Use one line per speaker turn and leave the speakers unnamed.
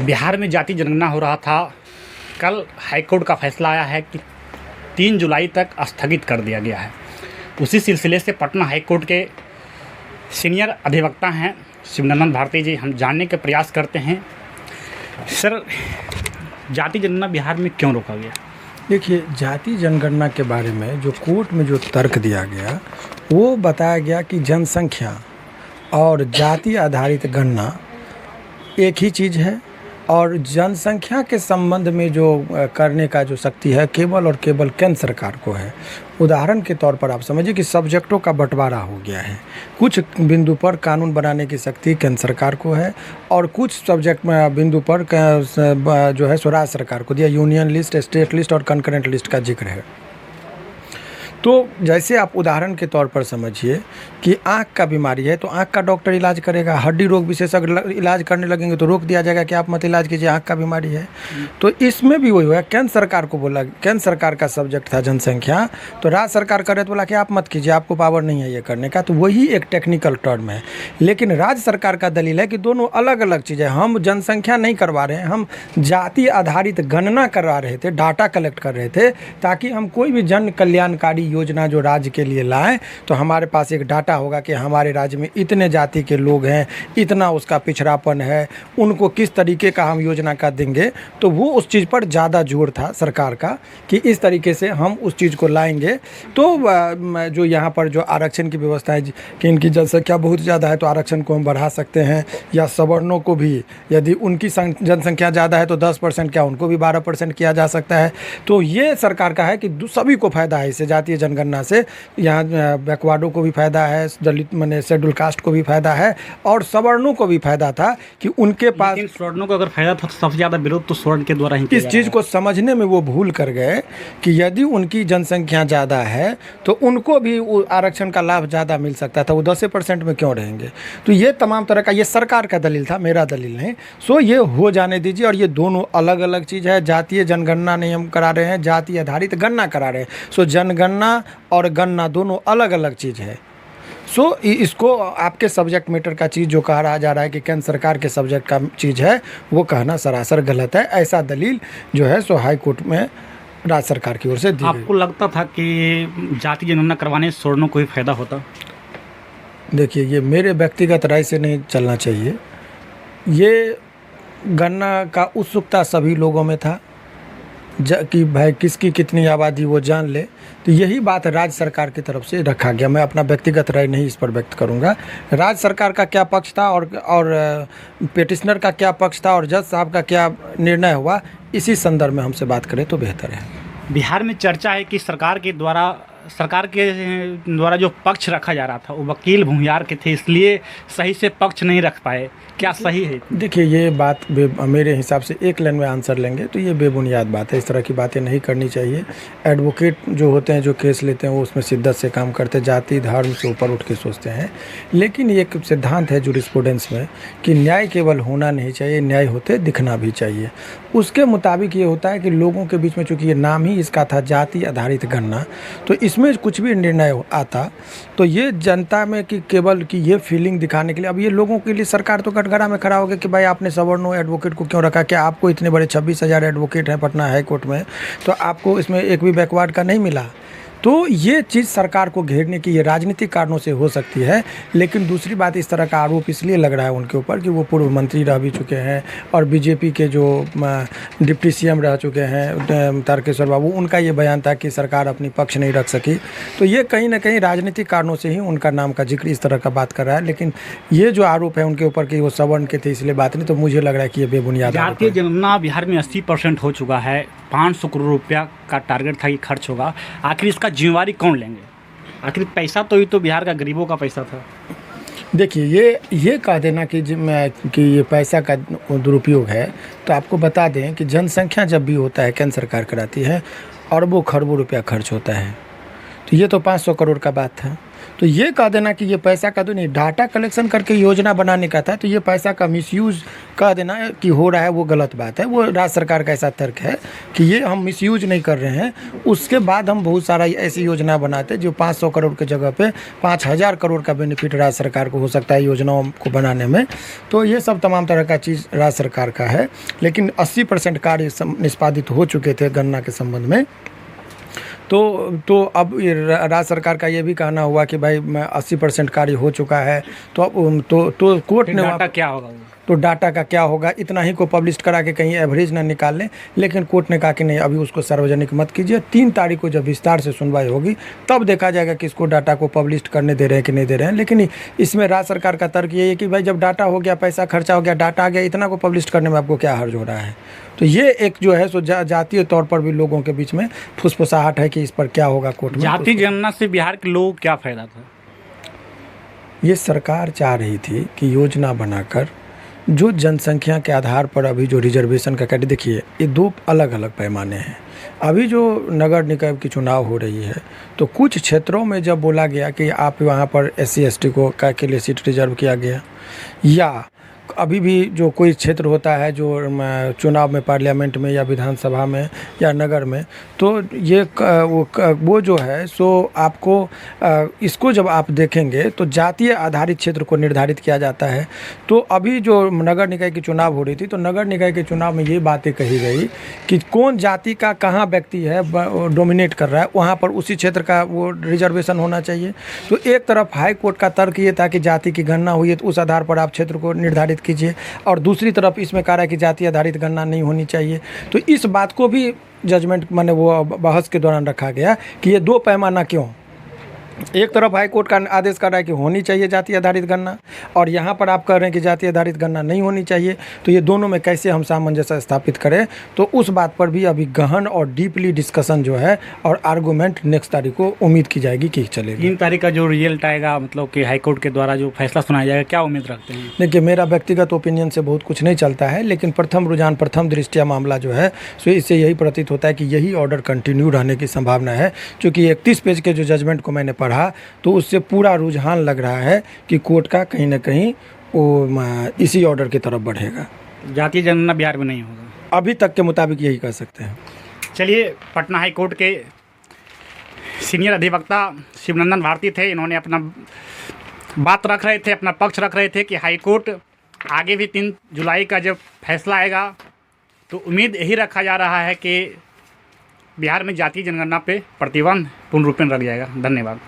बिहार में जाति जनगणना हो रहा था। कल हाईकोर्ट का फैसला आया है कि 3 जुलाई तक स्थगित कर दिया गया है। उसी सिलसिले से पटना हाईकोर्ट के सीनियर अधिवक्ता हैं शिवनंदन भारती जी, हम जानने के प्रयास करते हैं। सर, जाति जनगणना बिहार में क्यों रोका गया?
देखिए, जाति जनगणना के बारे में जो कोर्ट में जो तर्क दिया गया वो बताया गया कि जनसंख्या और जाति आधारित गणना एक ही चीज़ है और जनसंख्या के संबंध में जो करने का जो शक्ति है केवल और केवल केंद्र सरकार को है। उदाहरण के तौर पर आप समझिए कि सब्जेक्टों का बंटवारा हो गया है। कुछ बिंदु पर कानून बनाने की शक्ति केंद्र सरकार को है और कुछ सब्जेक्ट में बिंदु पर जो है स्वराज सरकार को दिया। यूनियन लिस्ट, स्टेट लिस्ट और कंकरेंट लिस्ट का जिक्र है। तो जैसे आप उदाहरण के तौर पर समझिए कि आँख का बीमारी है तो आँख का डॉक्टर इलाज करेगा, हड्डी रोग विशेषज्ञ इलाज करने लगेंगे तो रोक दिया जाएगा कि आप मत इलाज कीजिए, आँख का बीमारी है। तो इसमें भी वही हुआ, केंद्र सरकार को बोला, केंद्र सरकार का सब्जेक्ट था जनसंख्या, तो राज्य सरकार करे तो बोला कि आप मत कीजिए, आपको पावर नहीं है ये करने का। तो वही एक टेक्निकल टर्म है। लेकिन राज्य सरकार का दलील है कि दोनों अलग अलग चीज़ें, हम जनसंख्या नहीं करवा रहे हैं, हम जाति आधारित गणना करवा रहे थे, डाटा कलेक्ट कर रहे थे ताकि हम कोई भी जन कल्याणकारी योजना जो राज्य के लिए लाएं तो हमारे पास एक डाटा होगा कि हमारे राज्य में इतने जाति के लोग हैं, इतना उसका पिछड़ापन है, उनको किस तरीके का हम योजना का देंगे। तो वो उस चीज़ पर ज़्यादा जोर था सरकार का कि इस तरीके से हम उस चीज़ को लाएंगे। तो जो यहाँ पर जो आरक्षण की व्यवस्था है कि इनकी जनसंख्या बहुत ज़्यादा है तो आरक्षण को हम बढ़ा सकते हैं, या सवर्णों को भी यदि उनकी जनसंख्या ज़्यादा है तो 10% क्या उनको भी 12% किया जा सकता है। तो ये सरकार का है कि सभी को फ़ायदा है इससे, जातीय जनगणना से। यहाँ बैकवर्डों को भी फ़ायदा है, दलित माने शेड्यूल कास्ट को भी फ़ायदा है और सवर्णों को भी फ़ायदा था कि उनके पास।
सवर्णों को अगर फायदा था तो सबसे ज़्यादा विरोध तो स्वर्ण के द्वारा ही।
इस चीज़ को समझने में वो भूल कर गए कि यदि उनकी जनसंख्या ज़्यादा है तो उनको भी आरक्षण का लाभ ज़्यादा मिल सकता था, वो 10% में क्यों रहेंगे। तो ये तमाम तरह का, ये सरकार का दलील था, मेरा दलील नहीं। सो ये हो जाने दीजिए। और ये दोनों अलग अलग चीज़ है। जातीय जनगणना नहीं हम करा रहे हैं, जाति आधारित गणना करा रहे हैं। सो जनगणना और गणना दोनों अलग अलग चीज़ है। सो इसको आपके सब्जेक्ट मैटर का चीज़ जो कहा जा रहा है कि केंद्र सरकार के सब्जेक्ट का चीज़ है, वो कहना सरासर गलत है। ऐसा दलील जो है सो हाई कोर्ट में राज्य सरकार की ओर से दी गई।
आपको लगता था कि जाति जनगणना करवाने से सवर्णों को ही फायदा होता?
देखिए, ये मेरे व्यक्तिगत राय से नहीं चलना चाहिए। ये गणना का उत्सुकता सभी लोगों में था कि भाई किसकी कितनी आबादी वो जान ले। तो यही बात राज्य सरकार की तरफ से रखा गया। मैं अपना व्यक्तिगत राय नहीं इस पर व्यक्त करूंगा। राज्य सरकार का क्या पक्ष था और पेटिशनर का क्या पक्ष था और जज साहब का क्या निर्णय हुआ, इसी संदर्भ में हमसे बात करें तो बेहतर है।
बिहार में चर्चा है कि सरकार के द्वारा जो पक्ष रखा जा रहा था वो वकील भूमिहार के थे, इसलिए सही से पक्ष नहीं रख पाए। क्या सही है?
देखिए, ये बात मेरे हिसाब से एक लाइन में आंसर लेंगे तो ये बेबुनियाद बात है। इस तरह की बातें नहीं करनी चाहिए। एडवोकेट जो होते हैं, जो केस लेते हैं, वो उसमें शिद्दत से काम करते हैं, जाति धर्म से ऊपर उठ के सोचते हैं। लेकिन एक सिद्धांत है जूरिस्प्रूडेंस में कि न्याय केवल होना नहीं चाहिए, न्याय होते दिखना भी चाहिए। उसके मुताबिक ये होता है कि लोगों के बीच में, चूँकि ये नाम ही इसका था जाति आधारित गणना, तो इसमें कुछ भी निर्णय आता तो ये जनता में कि केवल कि ये फीलिंग दिखाने के लिए, अब ये लोगों के लिए सरकार तो कटघरा में खड़ा हो गया कि भाई आपने सवर्णों एडवोकेट को क्यों रखा, क्या आपको इतने बड़े 26,000 एडवोकेट हैं पटना हाई कोर्ट में, तो आपको इसमें एक भी बैकवर्ड का नहीं मिला। तो ये चीज़ सरकार को घेरने की ये राजनीतिक कारणों से हो सकती है। लेकिन दूसरी बात, इस तरह का आरोप इसलिए लग रहा है उनके ऊपर कि वो पूर्व मंत्री रह भी चुके हैं और बीजेपी के जो डिप्टी सीएम रह चुके हैं तारकेश्वर बाबू, उनका ये बयान था कि सरकार अपनी पक्ष नहीं रख सकी। तो ये कहीं ना कहीं राजनीतिक कारणों से ही उनका नाम का जिक्र इस तरह का बात कर रहा है। लेकिन ये जो आरोप है उनके ऊपर कि वो सवर्ण के थे इसलिए बात नहीं, तो मुझे लग रहा है कि ये बेबुनियाद।
जातीय जनगणना बिहार में 80% हो चुका है, 500 करोड़ रुपया का टारगेट था कि खर्च होगा। आखिर इसका जिम्मेवारी कौन लेंगे? आखिर पैसा तो ही तो बिहार का गरीबों का पैसा था।
देखिए, ये कह देना कि ये पैसा का दुरुपयोग है, तो आपको बता दें कि जनसंख्या जब भी होता है केंद्र सरकार कराती है, अरबों खरबों रुपया खर्च होता है। तो ये तो 500 करोड़ का बात था। तो ये कह देना कि ये पैसा का तो नहीं, डाटा कलेक्शन करके योजना बनाने का था, तो ये पैसा का मिसयूज़ कह देना कि हो रहा है वो गलत बात है। वो राज्य सरकार का ऐसा तर्क है कि ये हम मिसयूज नहीं कर रहे हैं। उसके बाद हम बहुत सारा ऐसी योजना बनाते जो 500 करोड़ की जगह पे 5000 करोड़ का बेनिफिट राज्य सरकार को हो सकता है योजनाओं को बनाने में। तो ये सब तमाम तरह का चीज़ राज्य सरकार का है, लेकिन 80% कार्य निष्पादित हो चुके थे गन्ना के संबंध में। तो अब ये राज्य सरकार का ये भी कहना हुआ कि भाई मैं 80% कार्य हो चुका है। तो अब तो कोर्ट ने
डाटा क्या होगा,
तो डाटा का क्या होगा, इतना ही को पब्लिश करा के कहीं एवरेज ना निकाल लें। लेकिन कोर्ट ने कहा कि नहीं, अभी उसको सार्वजनिक मत कीजिए। 3 तारीख को जब विस्तार से सुनवाई होगी तब देखा जाएगा कि इसको डाटा को पब्लिश करने दे रहे हैं कि नहीं दे रहे हैं। लेकिन इसमें राज्य सरकार का तर्क ये है कि भाई जब डाटा हो गया, पैसा खर्चा हो गया, डाटा आ गया, इतना को पब्लिश करने में आपको क्या हर्ज हो रहा है। तो ये एक जो है सो जातीय तौर पर भी लोगों के बीच में फुसफुसाहट है कि इस पर क्या होगा कोर्ट में।
जाति जनगणना से बिहार के लोगों को क्या फायदा था?
ये सरकार चाह रही थी कि योजना बनाकर जो जनसंख्या के आधार पर अभी जो रिजर्वेशन का कैटेगरी, देखिए ये 2 अलग अलग पैमाने हैं। अभी जो नगर निकाय की चुनाव हो रही है तो कुछ क्षेत्रों में जब बोला गया कि आप वहाँ पर SC ST को के लिए सीट रिजर्व किया गया, या अभी भी जो कोई क्षेत्र होता है जो चुनाव में पार्लियामेंट में या विधानसभा में या नगर में, तो ये वो जो है सो आपको इसको जब आप देखेंगे तो जातीय आधारित क्षेत्र को निर्धारित किया जाता है। तो अभी जो नगर निकाय की चुनाव हो रही थी तो नगर निकाय के चुनाव में ये बातें कही गई कि कौन जाति का कहाँ व्यक्ति है डोमिनेट कर रहा है, वहाँ पर उसी क्षेत्र का वो रिजर्वेशन होना चाहिए। तो एक तरफ हाई कोर्ट का तर्क ये था कि जाति की गणना हुई है तो उस आधार पर आप क्षेत्र को निर्धारित कीजिए, और दूसरी तरफ इसमें कह रहा है कि जाति आधारित गणना नहीं होनी चाहिए। तो इस बात को भी जजमेंट माने वो बहस के दौरान रखा गया कि ये 2 पैमाना क्यों। एक तरफ हाई कोर्ट का आदेश कर रहा है कि होनी चाहिए जाति आधारित गणना, और यहाँ पर आप कह रहे हैं कि जाति आधारित गणना नहीं होनी चाहिए। तो ये दोनों में कैसे हम सामंजस्य स्थापित करें, तो उस बात पर भी अभी गहन और डीपली डिस्कशन जो है और आर्गूमेंट नेक्स्ट तारीख को उम्मीद की जाएगी कि चलेगी।
3 तारीख का जो रिजल्ट आएगा, मतलब कि हाई कोर्ट के द्वारा जो फैसला सुनाया जाएगा, क्या उम्मीद रखते हैं?
देखिए, मेरा व्यक्तिगत ओपिनियन से बहुत कुछ नहीं चलता है, लेकिन प्रथम रुझान प्रथम दृष्टया मामला जो है सो इससे यही प्रतीत होता है कि यही ऑर्डर कंटिन्यू रहने की संभावना है। क्योंकि 31 पेज के जो जजमेंट को मैंने पढ़ा तो उससे पूरा रुझान लग रहा है कि कोर्ट का कहीं ना कहीं वो इसी ऑर्डर की तरफ बढ़ेगा।
जातीय जनगणना बिहार में नहीं होगा
अभी तक के मुताबिक, यही कह सकते हैं।
चलिए, पटना हाई कोर्ट के सीनियर अधिवक्ता शिवनंदन भारती थे। इन्होंने अपना बात रख रहे थे, अपना पक्ष रख रहे थे कि हाई कोर्ट आगे भी 3 जुलाई का जब फैसला आएगा तो उम्मीद यही रखा जा रहा है कि बिहार में जातीय जनगणना पे प्रतिबंध पूर्ण रूप में लग जाएगा। धन्यवाद।